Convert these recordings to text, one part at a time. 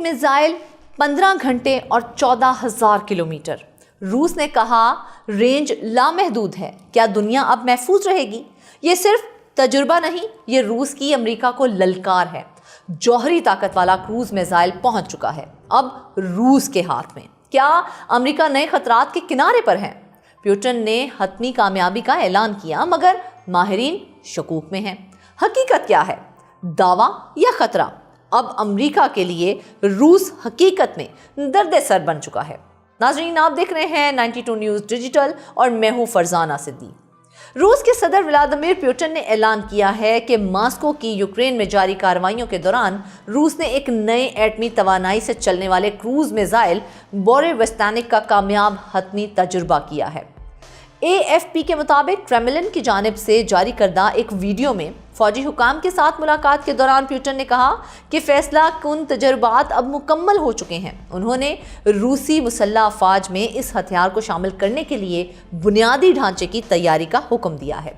Missile 15 घंटे और 14,000 kilometre. रूस ने कहा रेंज लामहदूद है। क्या दुनिया अब महफूज रहेगी? ये सिर्फ तजुर्बा नहीं, ये रूस की अमेरिका को ललकार है। जौहरी ताकत वाला क्रूज मिसाइल पहुंच चुका है, अब रूस के हाथ में। क्या अमेरिका नए खतरात के किनारे पर है? पुतिन ने हतमी कामयाबी का ऐलान किया, मगर माहिरीन शकूक में हैं। हकीकत क्या है, दावा या खतरा? अब अमेरिका के लिए रूस हकीकत में दर्द सर बन चुका है। नाज़रीन, आप देख रहे हैं 92 न्यूज़ डिजिटल और मैं हूं फरजाना सिद्दीक। रूस के सदर व्लादिमीर पुतिन ने ऐलान किया है कि मॉस्को की यूक्रेन में जारी कार्रवाइयों के दौरान रूस ने एक नए एटमी तवानाई से चलने वाले क्रूज मिसाइल बोरेवस्तानिक का कामयाब हतमी तजुर्बा किया है। AFP के मुताबिक क्रेमलिन की जानिब से जारी करदा एक वीडियो में फौजी हुकाम के साथ मुलाकात के दौरान पुतिन ने कहा कि फैसला कुन तजुर्बात अब मुकम्मल हो चुके हैं। उन्होंने रूसी मुसल्लह अफवाज में इस हथियार को शामिल करने के लिए बुनियादी ढांचे की तैयारी का हुक्म दिया है।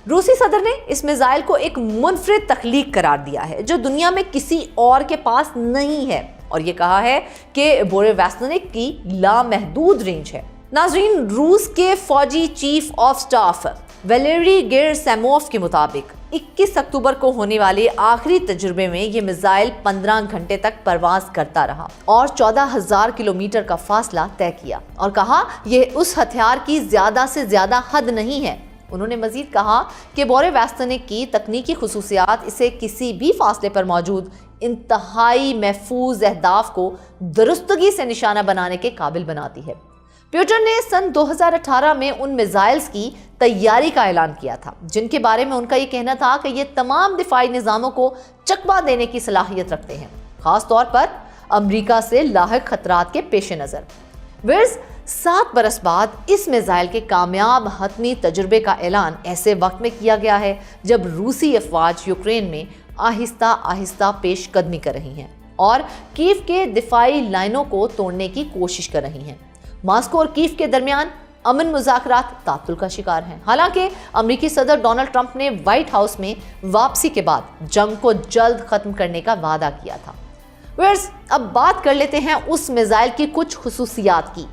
रूसी सदर ने इस मिसाइल को एक मुनफरिद तख्लीक करार दिया है जो दुनिया में किसी और के पास नहीं है, और ये कहा है कि बोरेवस्तानिक की लामहदूद रेंज है। नाज़रीन, रूस के फौजी चीफ ऑफ स्टाफ वैलेरी गेरसेमोव के मुताबिक 21 अक्टूबर को होने वाले आखिरी तजुर्बे में ये मिसाइल 15 घंटे तक परवाज करता रहा और 14,000 किलोमीटर का फासला तय किया, और कहा यह उस हथियार की ज्यादा से ज्यादा हद नहीं है। उन्होंने मजीद कहा कि बोरेवस्तानिक की तकनीकी खुसूसियात इसे किसी भी फासले पर मौजूद इंतहाई महफूज अहदाफ को दुरुस्तगी से निशाना बनाने के काबिल बनाती है। पुतिन ने सन 2018 में उन मिसाइल्स की तैयारी का ऐलान किया था जिनके बारे में उनका ये कहना था कि ये तमाम दिफाई निज़ामों को चकमा देने की सलाहियत रखते हैं, खास तौर पर अमेरिका से लाहिक खतरात के पेश नज़र। विर्स 7 बरस बाद इस मिसाइल के कामयाब हतमी तजुर्बे का ऐलान ऐसे वक्त में किया गया है जब रूसी अफवाज यूक्रेन में आहिस्ता आहिस्ता पेशकदमी कर रही हैं और कीव के दिफाई लाइनों को तोड़ने की कोशिश कर रही हैं। मॉस्को और कीव के दरमियान अमन मुज़ाकरात तातुल का शिकार हैं। हालांकि अमेरिकी सदर डोनाल्ड ट्रंप ने व्हाइट हाउस में वापसी के बाद जंग को जल्द खत्म करने का वादा किया था। वर्स, अब बात कर लेते हैं उस मिसाइल की कुछ खुसूसियात की।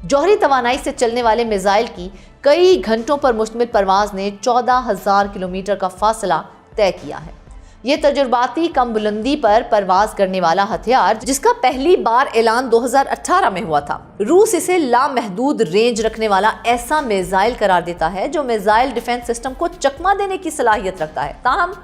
जौहरी तवानाई से चलने वाले मिसाइल की कई घंटों पर मुश्तमिल परवाज ने 14,000 किलोमीटर का फासला तय किया है। ये तजुर्बाती कम बुलंदी पर परवाज करने वाला हथियार, जिसका पहली बार ऐलान 2018 में हुआ था, रूस इसे लामहदूद रेंज रखने वाला ऐसा मिसाइल करार देता है जो मिसाइल डिफेंस सिस्टम को चकमा देने की सलाहियत रखता है। ताहम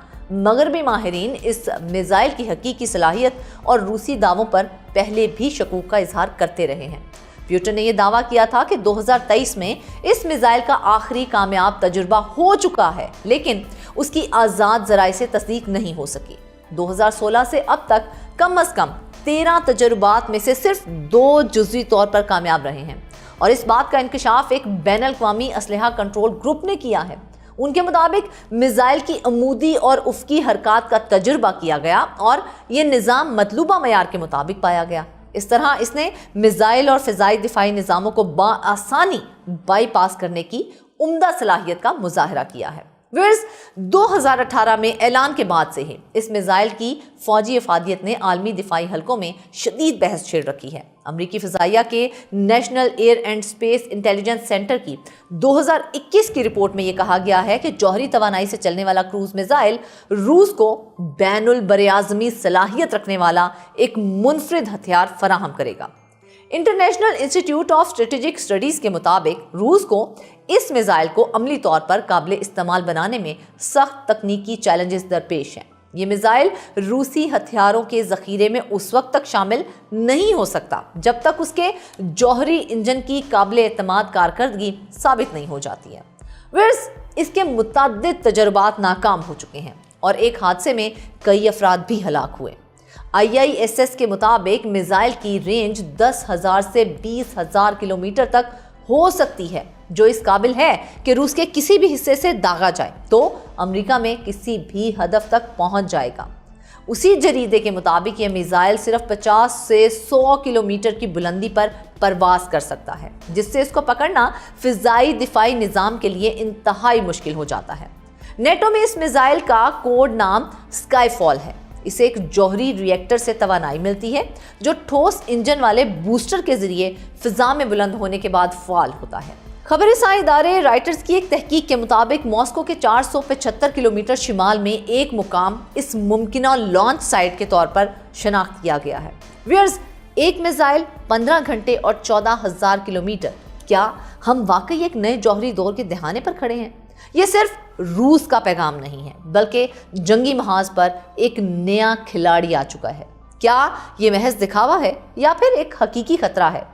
मगरबी माहिरीन इस मिसाइल की हकीकी सलाहियत और रूसी दावों पर पहले भी शकूक का इजहार करते रहे हैं। पुतिन ने यह दावा किया था कि 2023 में इस मिसाइल का आखिरी कामयाब तजुर्बा हो चुका है, लेकिन उसकी आज़ाद ज़राए से तस्दीक नहीं हो सकी। 2016 से अब तक कम से कम 13 तजुर्बात में से सिर्फ 2 जुज़वी तौर पर कामयाब रहे हैं, और इस बात का इंकशाफ एक बैनुल-अक़वामी असलहा कंट्रोल ग्रुप ने किया है। उनके मुताबिक मिसाइल की अमूदी और उफ़क़ी हरकत का तजुर्बा किया गया और ये निज़ाम मतलूबा मयार के मुताबिक पाया गया। इस तरह इसने मिसाइल और फ़िज़ाई दिफाई निज़ामों को बआसानी बाईपास करने की उम्दा सलाहियत का मुजाहरा किया है। विर्स 2018 में ऐलान के बाद से ही इस मिसाइल की फौजी अफादियत ने आलमी दिफाई हलकों में शदीद बहस छेड़ रखी है। अमरीकी फ़िज़ाइया के national air and space intelligence centre की 2021 की रिपोर्ट में यह कहा गया है कि जौहरी तवानाई से चलने वाला क्रूज मिसाइल रूस को बैनुल बरआज़मी सलाहियत रखने वाला एक मुनफरिद हथियार फराहम करेगा। International institute of strategic studies के मुताबिक रूस को इस मिसाइल को अमली तौर पर काबिल इस्तेमाल बनाने में सख्त तकनीकी चैलेंजेस दरपेश हैं। ये मिसाइल रूसी हथियारों के जखीरे में उस वक्त तक शामिल नहीं हो सकता जब तक उसके जौहरी इंजन की काबिल एतमाद कारकर्दगी साबित नहीं हो जाती है। विर्स, इसके मुतअद्दिद तजुर्बात नाकाम हो चुके हैं और एक हादसे में कई अफराद भी हलाक हुए। IISS के मुताबिक मिसाइल की रेंज 10,000 से 20,000 किलोमीटर तक हो सकती है, जो इस काबिल है कि रूस के किसी भी हिस्से से दागा जाए तो अमेरिका में किसी भी हदफ तक पहुंच जाएगा। उसी जरीदे के मुताबिक यह मिसाइल सिर्फ 50 से 100 किलोमीटर की बुलंदी पर परवाज कर सकता है, जिससे इसको पकड़ना फिजाई दिफाई निज़ाम के लिए इंतहाई मुश्किल हो जाता है। नेटो में इस मिसाइल का कोड नाम स्काईफॉल है। इसे एक जौहरी रिएक्टर से तवानाई मिलती है जो ठोस इंजन वाले बूस्टर के जरिए फिजा में बुलंद होने के बाद फाल होता है। खबरसां इदारे रॉयटर्स की एक तहकीक के मुताबिक मॉस्को के 475 किलोमीटर शिमाल में एक मुकाम इस मुमकिना लॉन्च साइट के तौर पर शनाख्त किया गया है। व्यूअर्स, एक मिसाइल 15 घंटे और 14,000 किलोमीटर, क्या हम वाकई एक नए जौहरी दौर के दहाने पर खड़े हैं? ये सिर्फ रूस का पैगाम नहीं है, बल्कि जंगी महाज पर एक नया खिलाड़ी आ चुका है। क्या ये महज दिखावा है या फिर एक हकीकी खतरा है?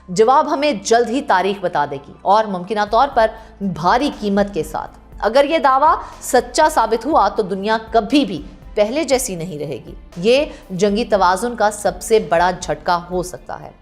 जवाब हमें जल्द ही तारीख बता देगी, और मुमकिना तौर पर भारी कीमत के साथ। अगर ये दावा सच्चा साबित हुआ तो दुनिया कभी भी पहले जैसी नहीं रहेगी। ये जंगी तवाज़ुन का सबसे बड़ा झटका हो सकता है।